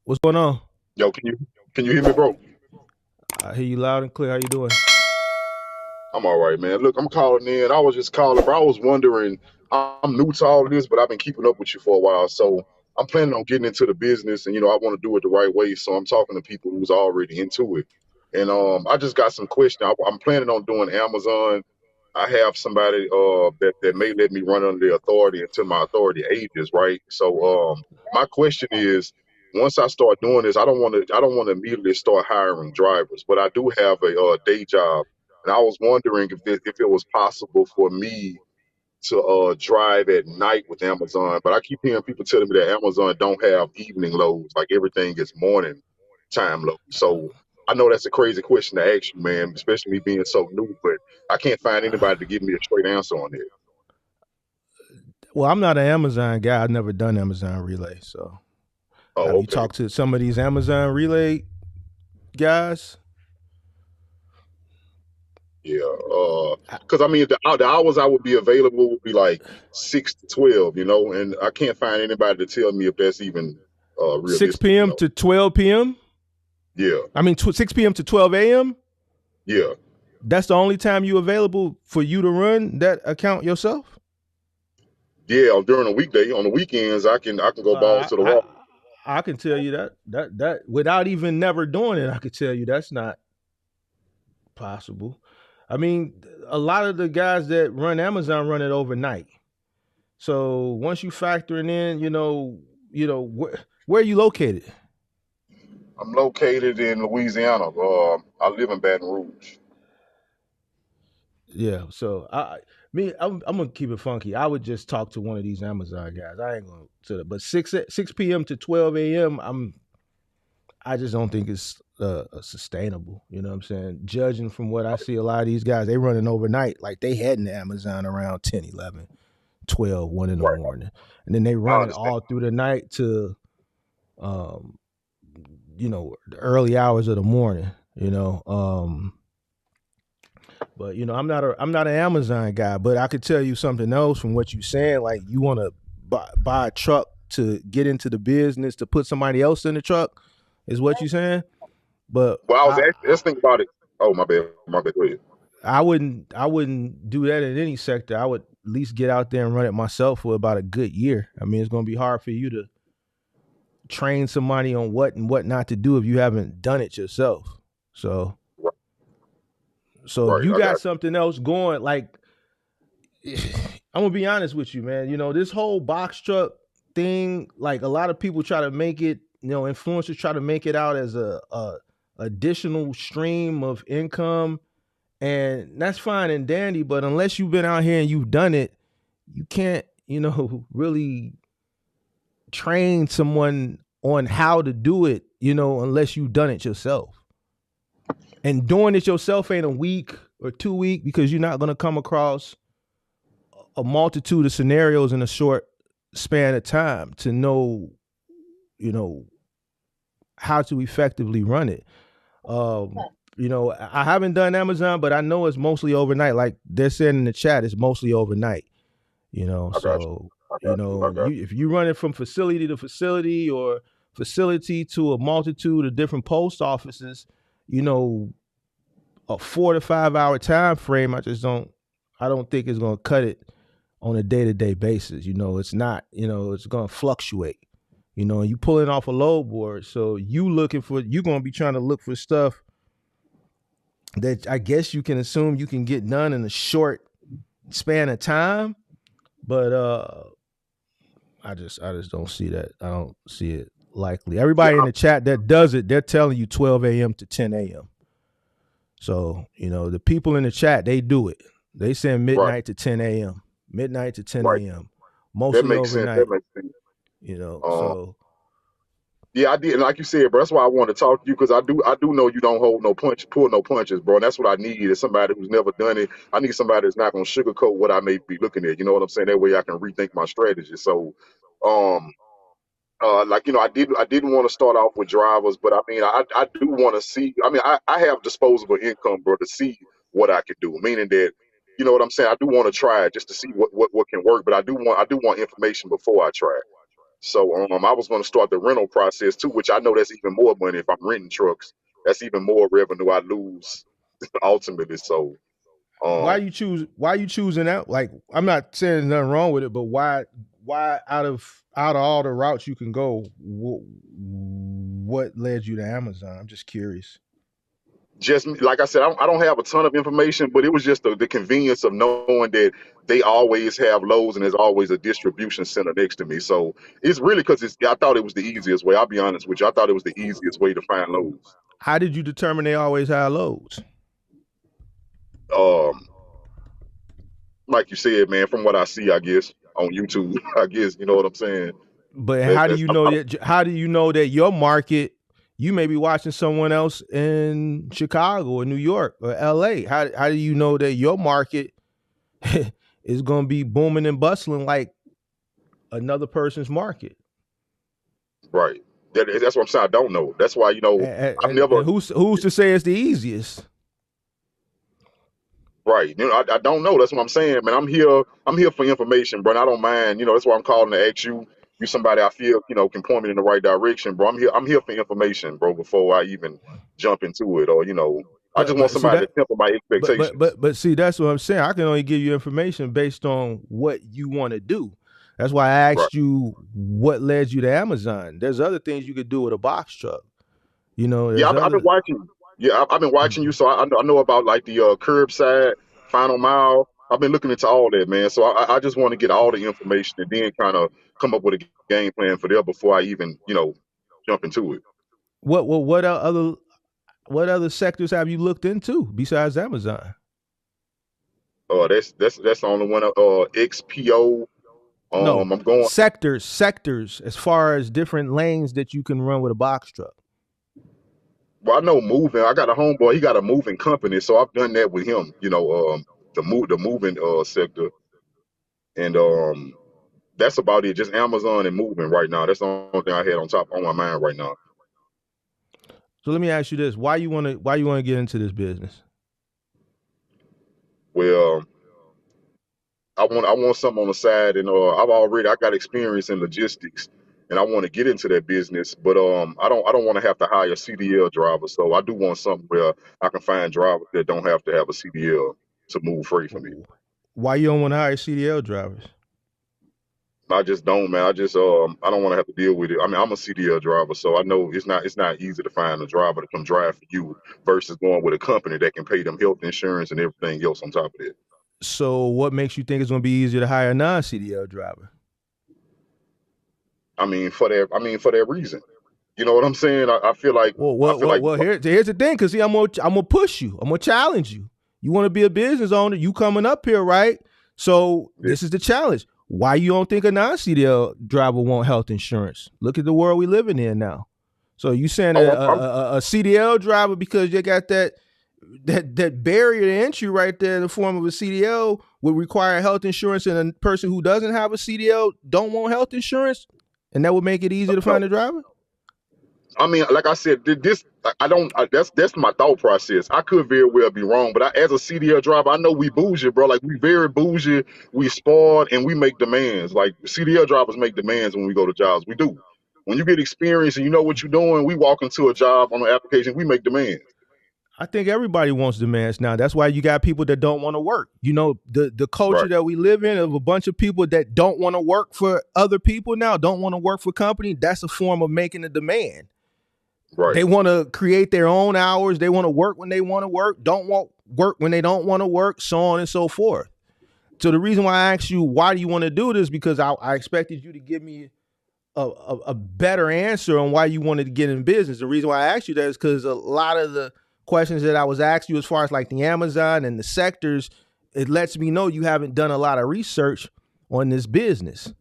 What's going on? Yo, can you hear me, bro? I hear you loud and clear. How you doing? I'm all right, man. Look, I'm calling in. I was just calling, bro. I was wondering. I'm new to all of this, but I've been keeping up with you for a while. So I'm planning on getting into the business, and I want to do it the right way. So I'm talking to people who's already into it, and I just got some questions. I'm planning on doing Amazon. I have somebody that may let me run under their authority until my authority ages, right? So my question is, once I start doing this, I don't want to immediately start hiring drivers, but I do have a day job, and I was wondering if it was possible for me to drive at night with Amazon. But I keep hearing people telling me that Amazon don't have evening loads, like everything is morning time load. So I know that's a crazy question to ask you, man, especially me being so new, but I can't find anybody to give me a straight answer on it. Well, I'm not an Amazon guy. I've never done Amazon Relay. So, have Oh, you okay. talked to some of these Amazon Relay guys? Yeah. I- Because I mean, the hours I would be available would be like 6 to 12, and I can't find anybody to tell me if that's even 6 realistic. p.m. to 12 p.m. Yeah, 6 p.m. to 12 a.m. yeah, That's the only time you available for you to run that account yourself. yeah. During a weekday, on the weekends, I can go balls Uh, to the I wall. I can tell you that without even never doing it, I could tell you that's not possible. I mean, a lot of the guys that run Amazon run it overnight. So once you factoring in, where are you located? I'm located in Louisiana. I live in Baton Rouge. Yeah. So I'm gonna keep it funky. I would just talk to one of these Amazon guys. I ain't gonna to the but six p.m. to 12 a.m. I just don't think it's sustainable. You know what I'm saying? Judging from what I see, a lot of these guys they running overnight, like they heading to Amazon around 10, 11, 12, 1 in the Right. morning, and then they I run it understand. all through the night to um, the early hours of the morning. But I'm not an Amazon guy, but I could tell you something else from what you're saying. Like you want to buy a truck to get into the business to put somebody else in the truck, is what you're saying. But Well, I was I actually, let's think about it. Oh, my bad. My bad. Go ahead. I wouldn't do that in any sector. I would at least get out there and run it myself for about a good year. I mean, it's going to be hard for you to train somebody on what and what not to do if you haven't done it yourself. So Right, so if right. you I got got something else going, like I'm gonna be honest with you, man. This whole box truck thing, like a lot of people try to make it, influencers try to make it out as a additional stream of income, and that's fine and dandy. But unless you've been out here and you've done it, you can't, really train someone on how to do it, unless you've done it yourself. And doing it yourself ain't a week or 2 week because you're not gonna come across a multitude of scenarios in a short span of time to know, you know, how to effectively run it. I haven't done Amazon, but I know it's mostly overnight. Like they're saying in the chat, it's mostly overnight. I got you. So I got you. I got you if you run it from facility to facility or facility to a multitude of different post offices, you know, a 4 to 5 hour time frame, I don't think it's gonna cut it on a day to day basis. It's not, it's gonna fluctuate. And you pulling off a load board. So you're gonna be trying to look for stuff that I guess you can assume you can get done in a short span of time. But I just don't see that. I don't see it likely. you. Everybody in the chat that does it, they're telling you 12 a.m. to 10 a.m. So, the people in the chat, they do it. They send Right, midnight to 10 a.m., midnight to 10 right. a.m., That mostly makes sense. That overnight, makes sense. Um, so yeah, I did, and like you said, bro, that's why I want to talk to you because I do know you don't hold no punch, pull no punches, bro. And that's what I need is somebody who's never done it. I need somebody that's not gonna sugarcoat what I may be looking at. You know what I'm saying? That way I can rethink my strategy. So, um, like I didn't want to start off with drivers, but I mean, I do want to see. I mean, I have disposable income, bro, to see what I can do. Meaning that, you know what I'm saying? I do want to try it just to see what can work, but I do want information before I try it. So I was going to start the rental process too, which I know that's even more money if I'm renting trucks. That's even more revenue I lose ultimately. So Why um, you choose? Why you choosing that? Like, I'm not saying there's nothing wrong with it, but why out of all the routes you can go, what led you to Amazon? I'm just curious. just like I said, I don't have a ton of information, but it was just the convenience of knowing that they always have loads and there's always a distribution center next to me. So it's really because I thought it was the easiest way. I'll be honest with you. I thought it was the easiest way to find loads. How did you determine they always have loads? Um, like you said, man, from what I see, I guess on YouTube, I guess you know what I'm saying. But That, how do that's you know that? How do you know that your market? You may be watching someone else in Chicago or New York or LA. How do you know that your market is going to be booming and bustling like another person's market? right. That's what I'm saying. I don't know. That's why I've never. And who's to say it's the easiest? Right. I don't know. That's what I'm saying, man. I'm here for information, bro. And I don't mind. That's why I'm calling to ask you. You somebody I feel, can point me in the right direction, bro. I'm here for information, bro, before I even jump into it. Or, I just want But see somebody to that temper my expectations. but see that's what I'm saying. I can only give you information based on what you want to do. That's why I Right. asked you what led you to Amazon. There's other things you could do with a box truck. Yeah, There's I've been other. watching. Yeah, I've been watching you, so I know about like the curbside, final mile. I've been looking into all that, man. So I just want to get all the information and then kind of come up with a game plan for there before I even jump into it. What other sectors have you looked into besides Amazon? That's the only one. XPO. No, I'm going. sectors as far as different lanes that you can run with a box truck. Well, I know moving. I got a homeboy. He got a moving company, so I've done that with him. The moving sector, and that's about it. Just Amazon and moving right now. That's the only thing I had on my mind right now. So let me ask you this: why you want to get into this business? Well, I want something on the side, and I got experience in logistics, and I want to get into that business. But I don't want to have to hire a CDL driver. So I do want something where I can find drivers that don't have to have a CDL to move freight for me. Why you don't want to hire CDL drivers? I just don't, man. I don't want to have to deal with it. I mean, I'm a CDL driver, so I know it's not easy to find a driver to come drive for you versus going with a company that can pay them health insurance and everything else on top of it. So what makes you think it's going to be easier to hire a non-CDL driver? I mean, for that reason. You know what I'm saying? I feel like Well, I well, feel well, like well here's the thing, because see, I'm gonna push you. I'm gonna challenge you. You want to be a business owner? You coming up here, right? So yeah, this is the challenge. Why you don't think a non-CDL driver want health insurance? Look at the world we living in now. So you saying oh, a CDL driver because you got that barrier to entry right there in the form of a CDL would require health insurance, and a person who doesn't have a CDL don't want health insurance, and that would make it easier to no, find a driver? I mean, like I said, this I don't. That's my thought process. I could very well be wrong, but as a CDL driver, I know we bougie, bro. Like we very bougie, we spoiled, and we make demands. Like CDL drivers make demands when we go to jobs. We do. When you get experience and you know what you're doing, we walk into a job on an application, we make demands. I think everybody wants demands now. That's why you got people that don't want to work. The culture Right, that we live in of a bunch of people that don't want to work for other people now, don't want to work for company. That's a form of making a demand. right, They want to create their own hours. They want to work when they want to work, don't want work when they don't want to work, so on and so forth. So the reason why I asked you why do you want to do this, because I expected you to give me a better answer on why you wanted to get in business. The reason why I asked you that is because a lot of the questions that I was asking you as far as like the Amazon and the sectors, it lets me know you haven't done a lot of research on this business.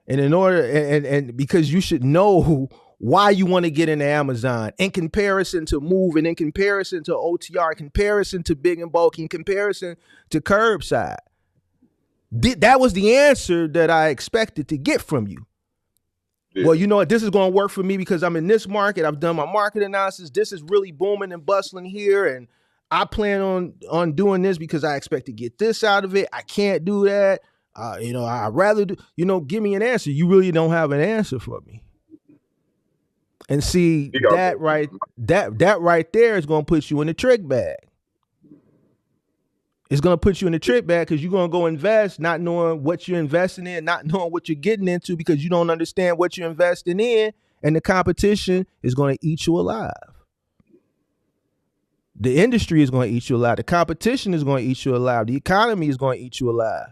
And in order and because you should know why you want to get into Amazon in comparison to Move, and in comparison to OTR, in comparison to Big and Bulky, in comparison to Curbside. That was the answer that I expected to get from you. yeah. Well, you know what? This is going to work for me because I'm in this market. I've done my market analysis. This is really booming and bustling here, and I plan on doing this because I expect to get this out of it. I can't do that. I'd rather do, give me an answer. You really don't have an answer for me. And see, that right there is going to put you in the trick bag. It's going to put you in the trick bag because you're going to go invest not knowing what you're investing in, not knowing what you're getting into because you don't understand what you're investing in, and the competition is going to eat you alive. The industry is going to eat you alive. The competition is going to eat you alive. The economy is going to eat you alive.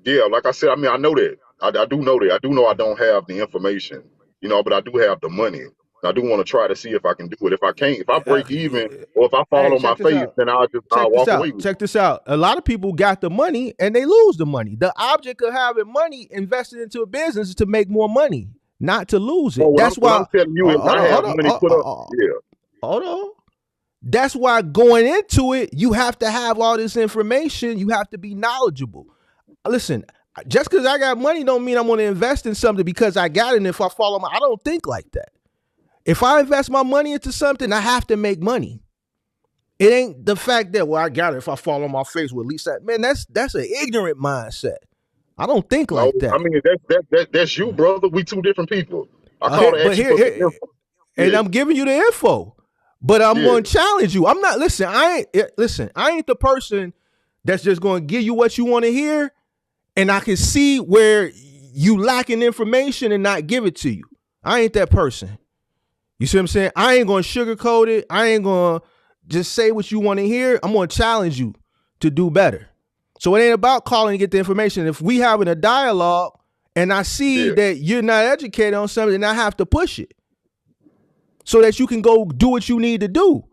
Yeah, like I said, I mean, I know that. I do know that. I do know I don't have the information, but I do have the money. I do want to try to see if I can do it. If I can't, if I break even or if I fall on my face, then I'll walk away. Check this out. A lot of people got the money and they lose the money. The object of having money invested into a business is to make more money, not to lose it. Well, That's why I'm telling you, if I have money put up, hold on. That's why going into it, you have to have all this information. You have to be knowledgeable. Listen, just because I got money don't mean I'm going to invest in something because I got it. And if I follow I don't think like that. If I invest my money into something, I have to make money. It ain't the fact that, I got it. If I fall on my face with at least that, man, that's an ignorant mindset. I don't think like that. I mean, that's you, brother. We two different people. And I'm giving you the info, but I'm going to challenge you. I'm not, I ain't the person that's just going to give you what you want to hear. And I can see where you lacking information and not give it to you. I ain't that person. You see what I'm saying? I ain't going to sugarcoat it. I ain't going to just say what you want to hear. I'm going to challenge you to do better. So it ain't about calling to get the information. If we having a dialogue and I see that you're not educated on something, then I have to push it so that you can go do what you need to do.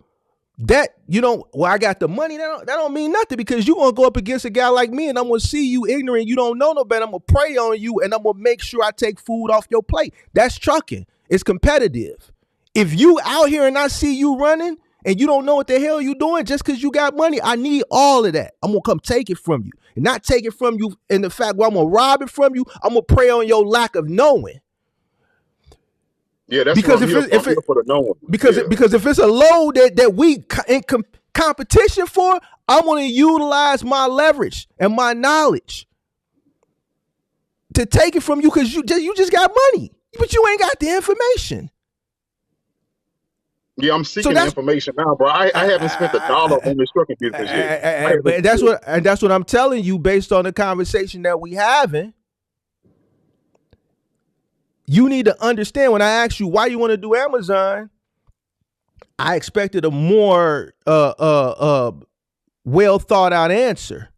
That, I got the money. That don't mean nothing because you're going to go up against a guy like me and I'm going to see you ignorant. You don't know no better. I'm going to prey on you and I'm going to make sure I take food off your plate. That's trucking. It's competitive. If you out here and I see you running and you don't know what the hell you doing just because you got money, I need all of that. I'm going to come take it from you. And not take it from you in the fact where I'm going to rob it from you. I'm going to prey on your lack of knowing. Yeah, that's because if if it's a load that we in competition for, I'm going to utilize my leverage and my knowledge to take it from you because you just got money, but you ain't got the information. Yeah, I'm seeking information now, bro. I haven't spent $1 on this trucking business yet. And that's what I'm telling you based on the conversation that we having. You need to understand when I asked you why you want to do Amazon, I expected a more well thought out answer.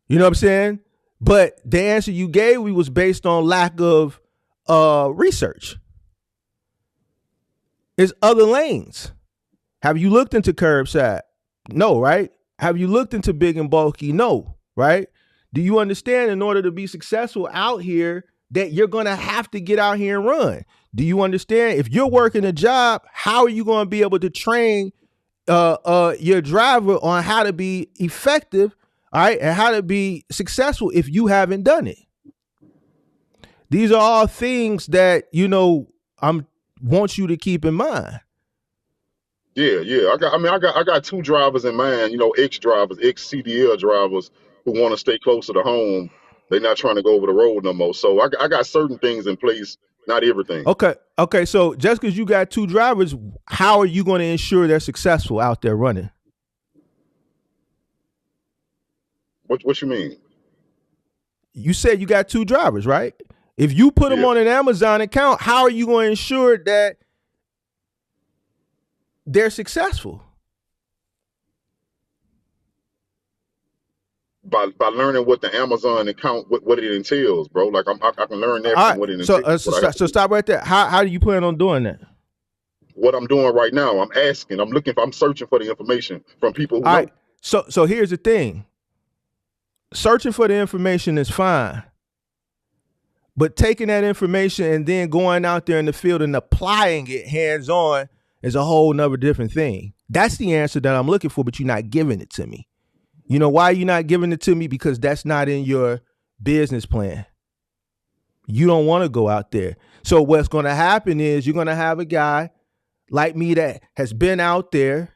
You know what I'm saying? But the answer you gave me was based on lack of research. There's other lanes. Have you looked into curbside? No, right? Have you looked into big and bulky? No, right? Do you understand in order to be successful out here that you're going to have to get out here and run? Do you understand if you're working a job, how are you going to be able to train your driver on how to be effective, all right, and how to be successful if you haven't done it? These are all things that, I'm want you to keep in mind. Yeah. I got two drivers in mind, ex-drivers, ex-CDL drivers who want to stay closer to home. They're not trying to go over the road no more. So I got certain things in place, not everything. Okay. So just because you got two drivers, how are you going to ensure they're successful out there running? What you mean? You said you got two drivers, right? If you put them on an Amazon account, how are you going to ensure that they're successful? By learning what the Amazon account, what it entails, bro. Like I can learn that from what it entails. So stop right there. How do you plan on doing that? What I'm doing right now, I'm searching for the information from people who know. Right. So here's the thing. Searching for the information is fine. But taking that information and then going out there in the field and applying it hands-on is a whole nother different thing. That's the answer that I'm looking for, but you're not giving it to me. You know why you're not giving it to me? Because that's not in your business plan. You don't want to go out there. So what's going to happen is you're going to have a guy like me that has been out there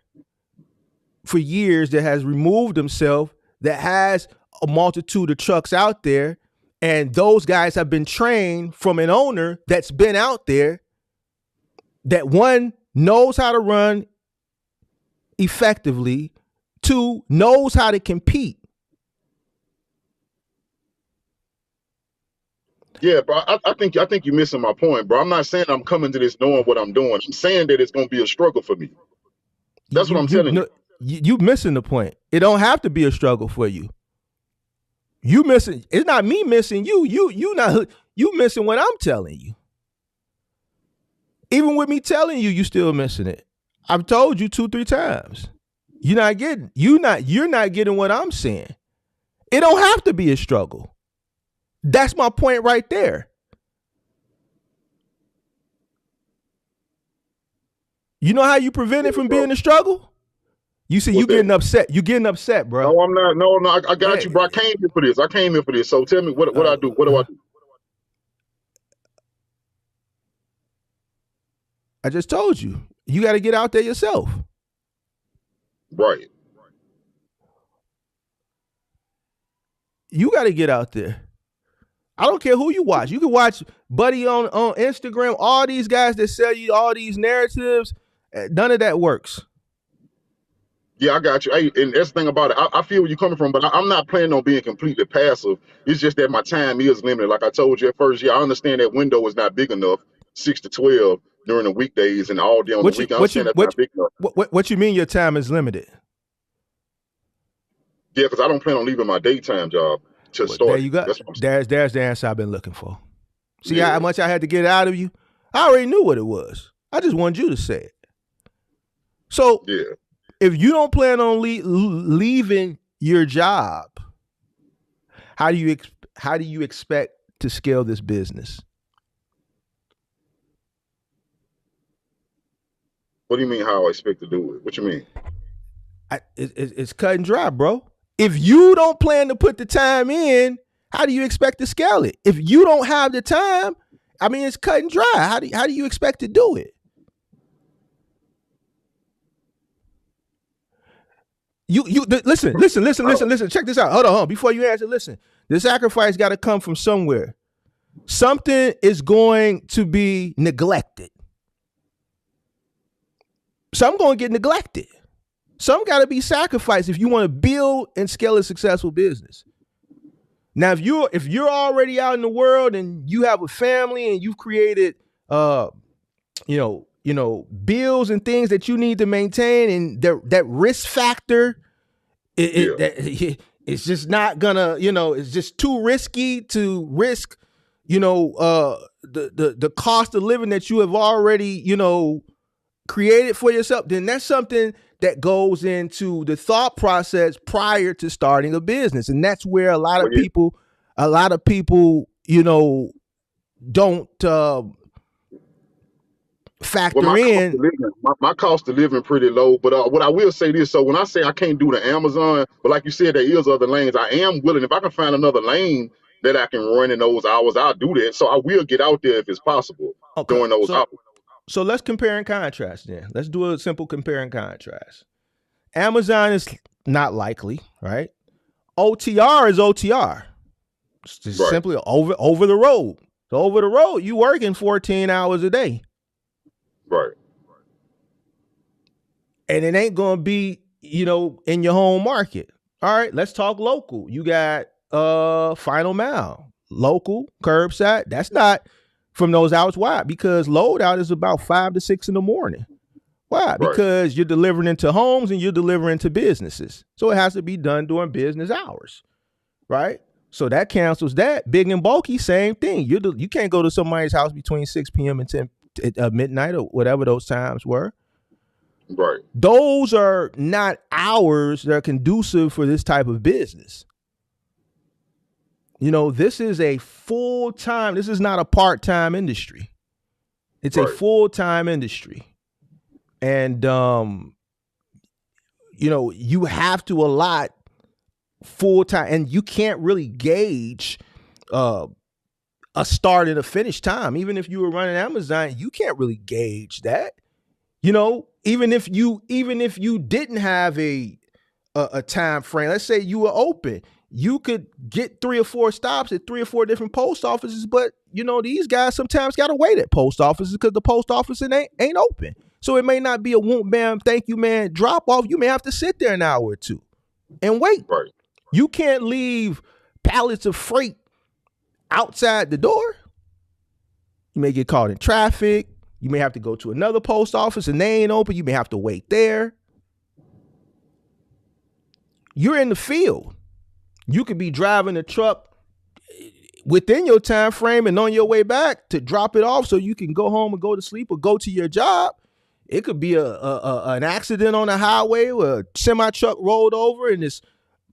for years, that has removed himself, that has a multitude of trucks out there, and those guys have been trained from an owner that's been out there, that one knows how to run effectively, two knows how to compete. Yeah, bro. I think you're missing my point, bro. I'm not saying I'm coming to this knowing what I'm doing. I'm saying that it's gonna be a struggle for me. That's what I'm telling you. You missing the point. It don't have to be a struggle for you. You missing. It's not me missing you. You missing what I'm telling you. Even with me telling you, you still missing it. I've told you 2-3 times. You're not getting what I'm saying. It don't have to be a struggle. That's my point right there. You know how you prevent it from being a struggle? You see, you getting upset. You getting upset, bro. No, I'm not. No, I got you, bro. I came here for this. So tell me, what I do? What do I do? I just told you. You got to get out there yourself. Right. You got to get out there. I don't care who you watch. You can watch Buddy on Instagram, all these guys that sell you all these narratives. None of that works. Yeah, I got you. Hey, and that's the thing about it. I feel where you're coming from, but I'm not planning on being completely passive. It's just that my time is limited. Like I told you at first, yeah, I understand that window is not big enough, 6 to 12 during the weekdays and all day on the weekend. I understand that's not big enough. What you mean your time is limited? Yeah, because I don't plan on leaving my daytime job to start. There you go. There's the answer I've been looking for. See how much I had to get out of you? I already knew what it was. I just wanted you to say it. So yeah. If you don't plan on leaving your job, how do you expect to scale this business? What do you mean how I expect to do it? What you mean? It's cut and dry, bro. If you don't plan to put the time in, how do you expect to scale it? If you don't have the time, I mean, it's cut and dry. How do you expect to do it? Listen. Check this out. Hold on. Before you answer, listen. The sacrifice got to come from somewhere. Something is going to be neglected. Some going to get neglected. Some got to be sacrificed if you want to build and scale a successful business. Now, if you're already out in the world and you have a family and you've created, bills and things that you need to maintain, and that risk factor, it's just not gonna, it's just too risky to risk, the cost of living that you have already, created for yourself. Then that's something that goes into the thought process prior to starting a business, and that's where a lot of people, don't factor in. My cost of living pretty low, but what I will say this, so when I say I can't do the Amazon, but like you said, there is other lanes. I am willing, if I can find another lane that I can run in those hours, I'll do that. So I will get out there if it's possible during those hours. So let's compare and contrast then. Let's do a simple compare and contrast. Amazon is not likely, right? OTR is OTR. It's just simply over the road. So over the road, you working 14 hours a day. Right. And it ain't going to be, in your home market. All right, let's talk local. You got Final Mile, local, curbside. That's not from those hours. Why? Because loadout is about 5 to 6 in the morning. Why? Right. Because you're delivering into homes and you're delivering to businesses. So it has to be done during business hours, right? So that cancels that. Big and bulky, same thing. You can't go to somebody's house between 6 p.m. and 10 midnight or whatever those times were. Right. Those are not hours that are conducive for this type of business. This is a full-time, this is not a part-time industry. It's a full-time industry. And, you have to allot full-time, and you can't really gauge a start and a finish time. Even if you were running Amazon, you can't really gauge that. Even if you didn't have a a time frame. Let's say you were open. You could get 3 or 4 stops at 3 or 4 different post offices, but these guys sometimes gotta wait at post offices because the post office ain't open. So it may not be a whoop bam, thank you, man, drop off. You may have to sit there an hour or two and wait. Right. You can't leave pallets of freight outside the door. You may get caught in traffic. You may have to go to another post office and they ain't open. You may have to wait there. You're in the field. You could be driving a truck within your time frame and on your way back to drop it off so you can go home and go to sleep or go to your job. It could be an accident on the highway where a semi truck rolled over and it's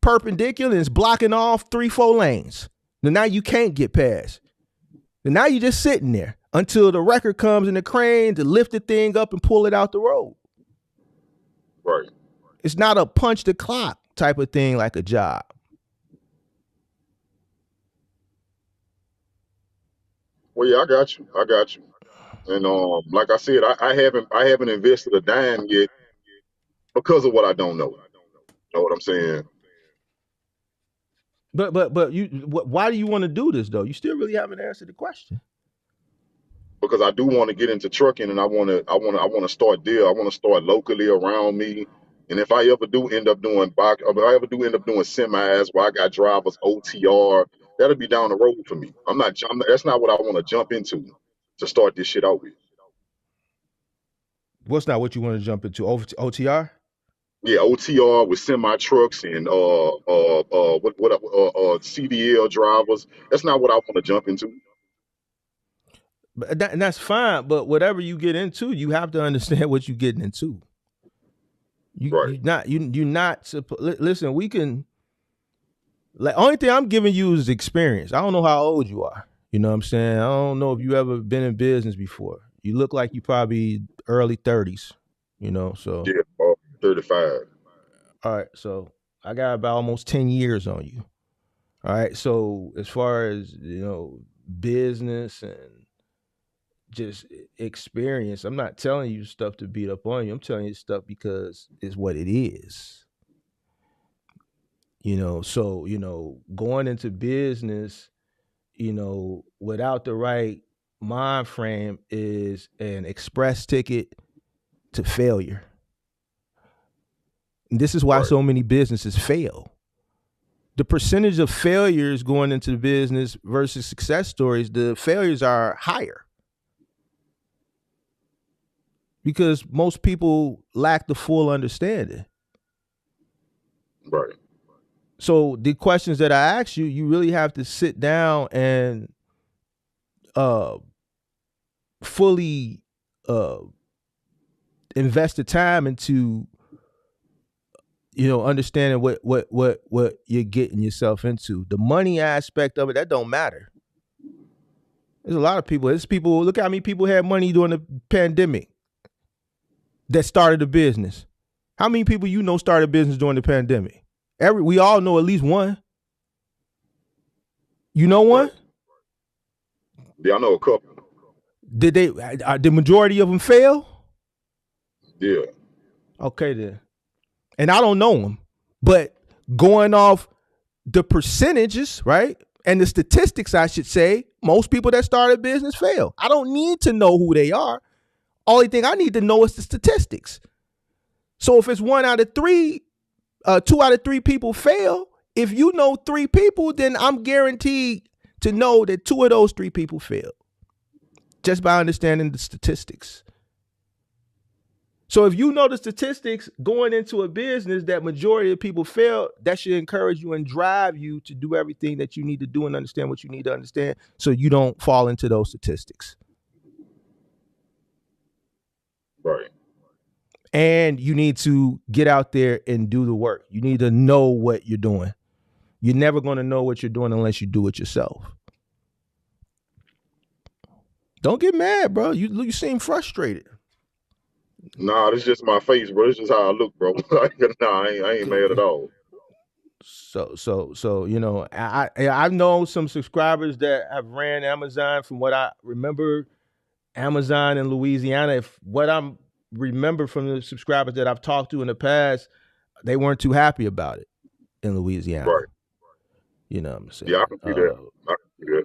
perpendicular and it's blocking off 3-4 lanes. Now you can't get past. And now you're just sitting there until the wrecker comes in the crane to lift the thing up and pull it out the road. Right. It's not a punch the clock type of thing like a job. Well, yeah, I got you. And like I said, I haven't invested a dime yet because of what I don't know. You know what I'm saying? But why do you want to do this though? You still really haven't answered the question. Because I do want to get into trucking, and I want to start there. I want to start locally around me. And if I ever do end up doing semis where I got drivers OTR, that'll be down the road for me. That's not what I want to jump into to start this shit out with. What's not what you want to jump into? OTR? Yeah, OTR with semi trucks and CDL drivers. That's not what I want to jump into. And that's fine, but whatever you get into, you have to understand what you're getting into. You're not supposed. Listen, we can. Like, only thing I'm giving you is experience. I don't know how old you are. You know what I'm saying? I don't know if you ever been in business before. You look like you probably early 30s. So yeah, 35. All right, so I got about almost 10 years on you. All right, so as far as business and just experience, I'm not telling you stuff to beat up on you. I'm telling you stuff because it's what it is. So going into business, without the right mind frame is an express ticket to failure. And this is why so many businesses fail. The percentage of failures going into the business versus success stories, the failures are higher. Because most people lack the full understanding. Right. So the questions that I ask you, you really have to sit down and fully invest the time into understanding what you're getting yourself into. The money aspect of it, that don't matter. There's a lot of people. Look how many people had money during the pandemic that started a business. How many people started a business during the pandemic? We all know at least one. You know one? Yeah, I know a couple. Did the majority of them fail? Yeah. Okay then. And I don't know them, but going off the percentages, right? And the statistics, I should say, most people that start a business fail. I don't need to know who they are. Only thing I need to know is the statistics. So if it's 1 out of 3, 2 out of 3 people fail, if you know 3 people, then I'm guaranteed to know that 2 of those 3 people failed just by understanding the statistics. So if you know the statistics going into a business that majority of people fail, that should encourage you and drive you to do everything that you need to do and understand what you need to understand so you don't fall into those statistics. Right. And you need to get out there and do the work. You need to know what you're doing. You're never going to know what you're doing unless you do it yourself. Don't get mad, bro. You seem frustrated. Nah, this is just my face, bro. This is how I look, bro. Nah, I ain't mad at all. So I know some subscribers that have ran Amazon. From what I remember, Amazon in Louisiana. If what I'm remember from the subscribers that I've talked to in the past, they weren't too happy about it in Louisiana. Right. You know what I'm saying? Yeah, I can see that. I can see that.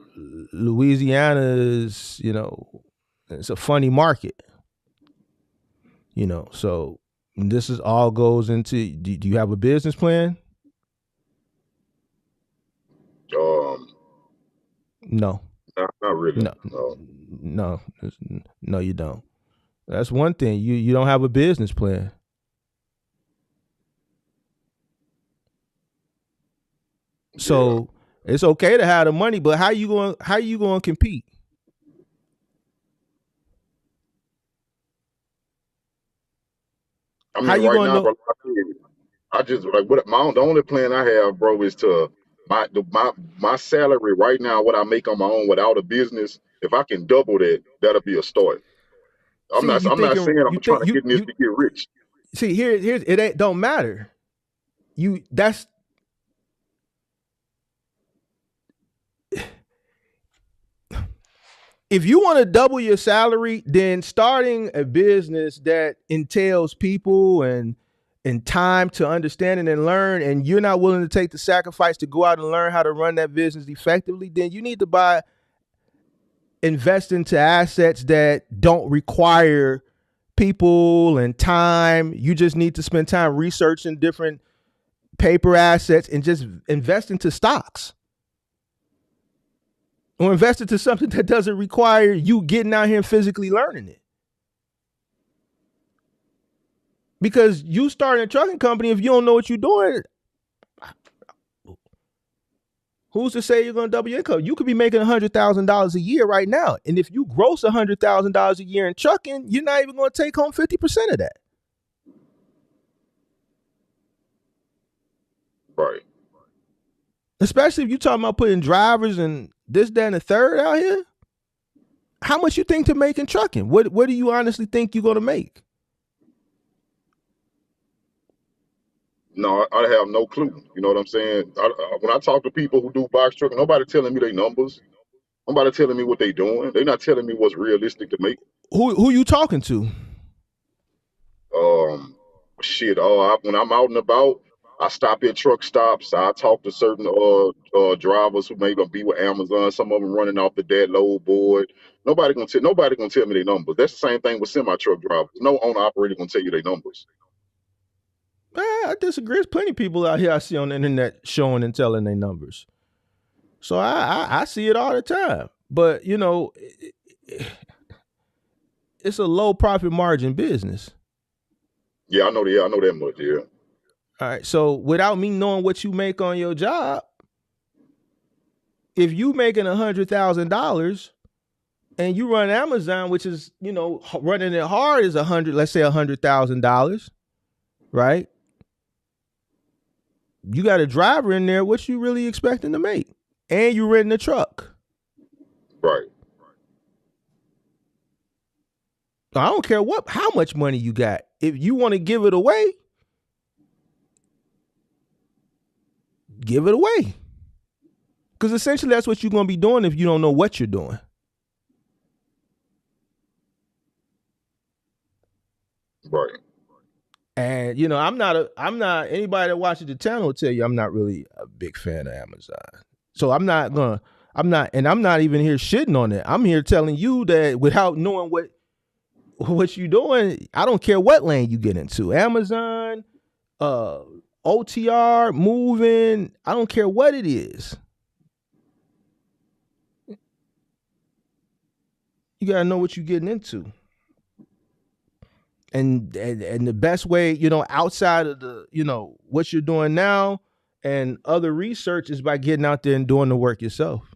Louisiana is, it's a funny market. So this is all goes into. Do you have a business plan? No. Not really. No, you don't. That's one thing. You don't have a business plan. So it's okay to have the money, but how you going to compete? I mean, how you right now, bro, I just like the only plan I have, bro, is to my salary right now, what I make on my own without a business. If I can double that, that'll be a start. I'm not saying I'm trying to get in this to get rich. See, here's it don't matter. If you want to double your salary, then starting a business that entails people and time to understand it and learn, and you're not willing to take the sacrifice to go out and learn how to run that business effectively, then you need to invest into assets that don't require people and time. You just need to spend time researching different paper assets and just invest into stocks. Or invest into something that doesn't require you getting out here and physically learning it. Because you starting a trucking company, if you don't know what you're doing, who's to say you're going to double your income? You could be making $100,000 a year right now. And if you gross $100,000 a year in trucking, you're not even going to take home 50% of that. Right. Especially if you're talking about putting drivers and this, that, and the third out here. How much you think to make in trucking? What do you honestly think you're going to make? No, I have no clue. You know what I'm saying? When I talk to people who do box trucking, nobody telling me their numbers. Nobody telling me what they doing. They're not telling me what's realistic to make. Who you talking to? When I'm out and about, I stop at truck stops. I talk to certain drivers who may be with Amazon. Some of them running off the dead load board. Nobody gonna tell me their numbers. That's the same thing with semi truck drivers. No owner operator gonna tell you their numbers. I disagree. There's plenty of people out here I see on the internet showing and telling their numbers. So I see it all the time. But it's a low profit margin business. Yeah, I know that much. Yeah. All right. So without me knowing what you make on your job, if you making $100,000 and you run Amazon, which is running it hard is let's say $100,000, right? You got a driver in there. What you really expecting to make? And you renting a truck. Right. I don't care how much money you got. If you want to give it away, give it away. Because essentially that's what you're going to be doing if you don't know what you're doing. Right. And I'm not anybody that watches the channel will tell you I'm not really a big fan of Amazon. So I'm not even here shitting on it. I'm here telling you that without knowing what you doing, I don't care what lane you get into. Amazon, OTR, moving, I don't care what it is. You gotta know what you're getting into. And the best way, outside of the, what you're doing now and other research is by getting out there and doing the work yourself.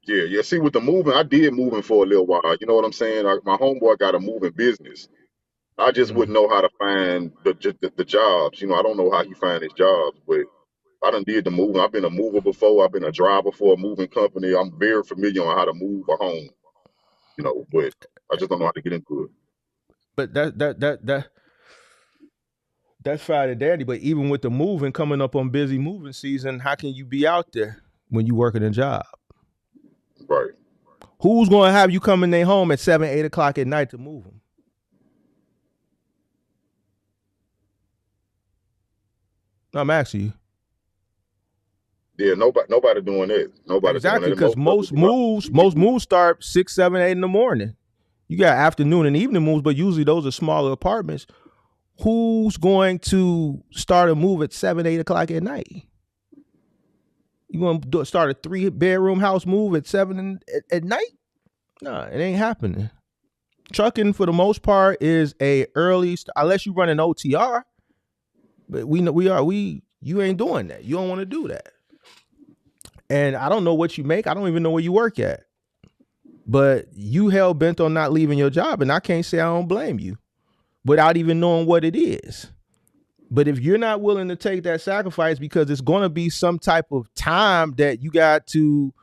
Yeah. See, with the moving, I did moving for a little while. You know what I'm saying? My homeboy got a moving business. I just wouldn't know how to find the jobs. I don't know how he find his jobs, but I done did the moving. I've been a mover before. I've been a driver for a moving company. I'm very familiar on how to move a home. But I just don't know how to get into it. But that's fine and dandy. But even with the moving coming up on busy moving season, how can you be out there when you working a job? Right. Who's going to have you come in their home at 7, 8 o'clock at night to move them? I'm asking you. Yeah, nobody doing that. Nobody doing Exactly, that. And because most moves start 6, 7, 8 in the morning. You got afternoon and evening moves, but usually those are smaller apartments. Who's going to start a move at 7, 8 o'clock at night? You going to start a 3-bedroom house move at 7 at night? Nah, it ain't happening. Trucking for the most part is a early unless you run an OTR. But you ain't doing that. You don't want to do that. And I don't know what you make. I don't even know where you work at. But you hell bent on not leaving your job, and I can't say I don't blame you without even knowing what it is. But if you're not willing to take that sacrifice, because it's going to be some type of time that you got to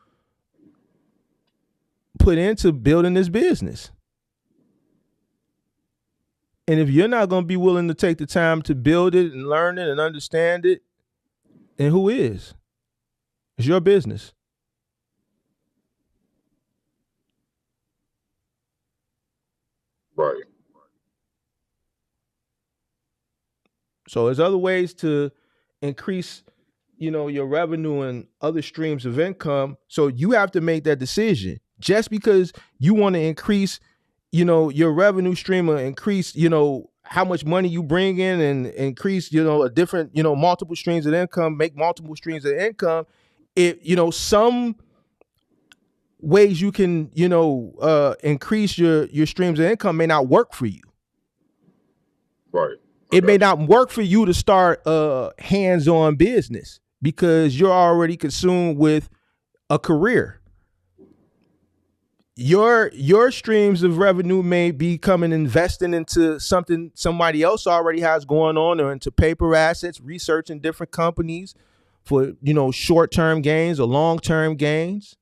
put into building this business. And if you're not going to be willing to take the time to build it and learn it and understand it, then who is? It's your business. Right. So there's other ways to increase, your revenue and other streams of income. So you have to make that decision. Just because you want to increase, your revenue stream or increase, how much money you bring in and increase, a different, multiple streams of income, make multiple streams of income. Some ways you can, increase your streams of income may not work for you. Right. It may not work for you to start a hands-on business because you're already consumed with a career. Your streams of revenue may be coming investing into something somebody else already has going on, or into paper assets, researching different companies for, short-term gains or long-term gains,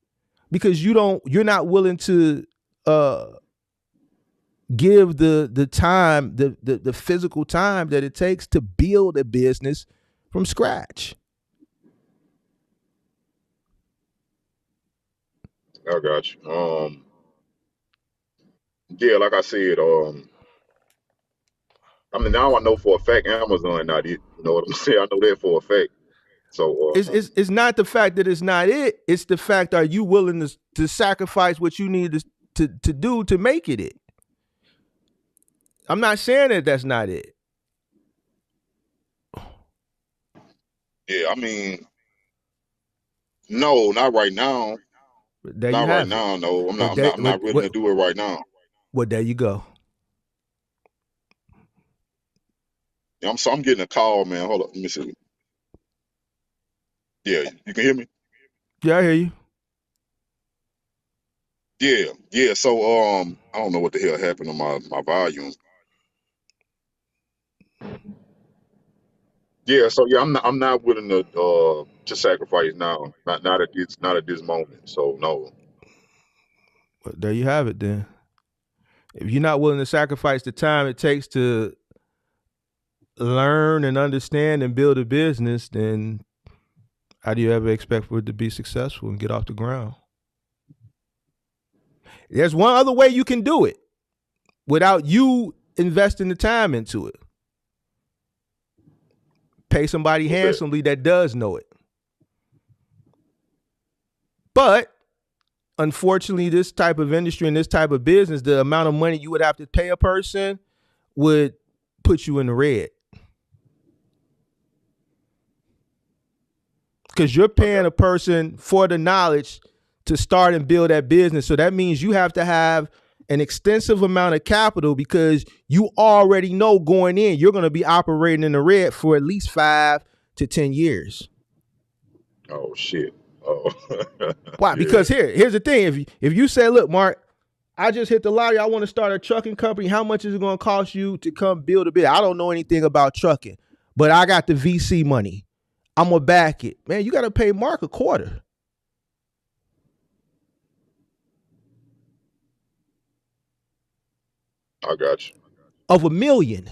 because you're not willing to give the time, the physical time that it takes to build a business from scratch. I got you. Yeah, like I said, now I know for a fact Amazon not it. You know what I'm saying? I know that for a fact. So it's not the fact that it's not it. It's the fact, are you willing to sacrifice what you need to do to make it? I'm not saying that that's not it. Yeah, no, not right now. There Not you right have now. it. No, I'm not ready to do it right now. Well, there you go. Yeah, I'm getting a call, man. Hold up, let me see. Yeah, you can hear me? Yeah, I hear you. Yeah. So I don't know what the hell happened to my volume. Yeah, so yeah, I'm not willing to sacrifice now. Not at this moment. So no. Well, there you have it then. If you're not willing to sacrifice the time it takes to learn and understand and build a business, then how do you ever expect for it to be successful and get off the ground? There's one other way you can do it without you investing the time into it. Pay somebody handsomely that does know it. But unfortunately, this type of industry and this type of business, the amount of money you would have to pay a person would put you in the red. Because you're paying a person for the knowledge to start and build that business. So that means you have to have an extensive amount of capital, because you already know going in you're going to be operating in the red for at least 5 to 10 years. Oh shit. Oh. Why? Yeah. Because here's the thing. If you say, look, Mark, I just hit the lottery, I want to start a trucking company, how much is it going to cost you to come build a business? I don't know anything about trucking, but I got the VC money. I'm going to back it. Man, you got to pay Mark $250,000. I got you. Of $1 million.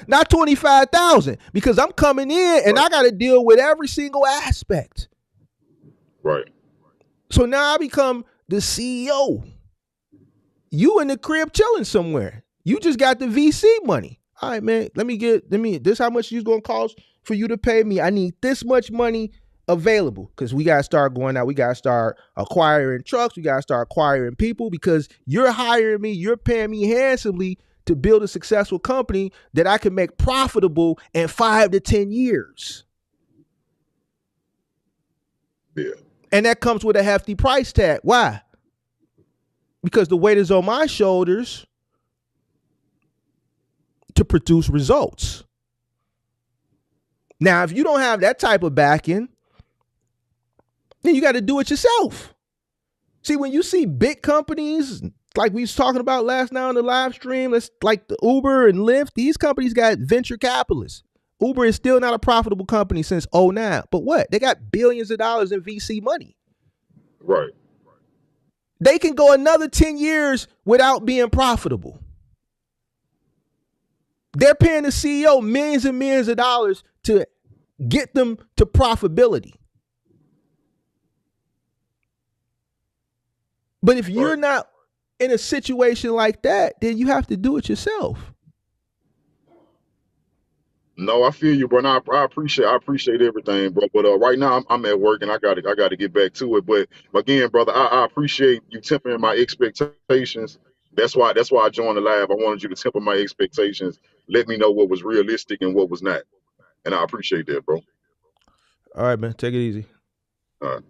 Not 25,000, because I'm coming in and I got to deal with every single aspect. Right. So now I become the CEO. You in the crib chilling somewhere. You just got the VC money. all right, man, this how much it's gonna cost for you to pay me. I need this much money available because we gotta start going out. We gotta start acquiring trucks. We gotta start acquiring people because you're hiring me. You're paying me handsomely to build a successful company that I can make profitable in 5 to 10 years. Yeah. And that comes with a hefty price tag. Why? Because the weight is on my shoulders to produce results. Now, if you don't have that type of backing, then you got to do it yourself. See, when you see big companies, like we was talking about last night on the live stream, like the Uber and Lyft, these companies got venture capitalists. Uber is still not a profitable company since 2009. But what? They got billions of dollars in VC money. Right. They can go another 10 years without being profitable. They're paying the CEO millions and millions of dollars to get them to profitability. But if you're not in a situation like that, then you have to do it yourself. No, I feel you, bro. And I appreciate everything, bro. But right now I'm at work and I gotta get back to it. But again, brother, I appreciate you tempering my expectations. That's why I joined the live. I wanted you to temper my expectations, let me know what was realistic and what was not. And I appreciate that, bro. All right, man. Take it easy. All right.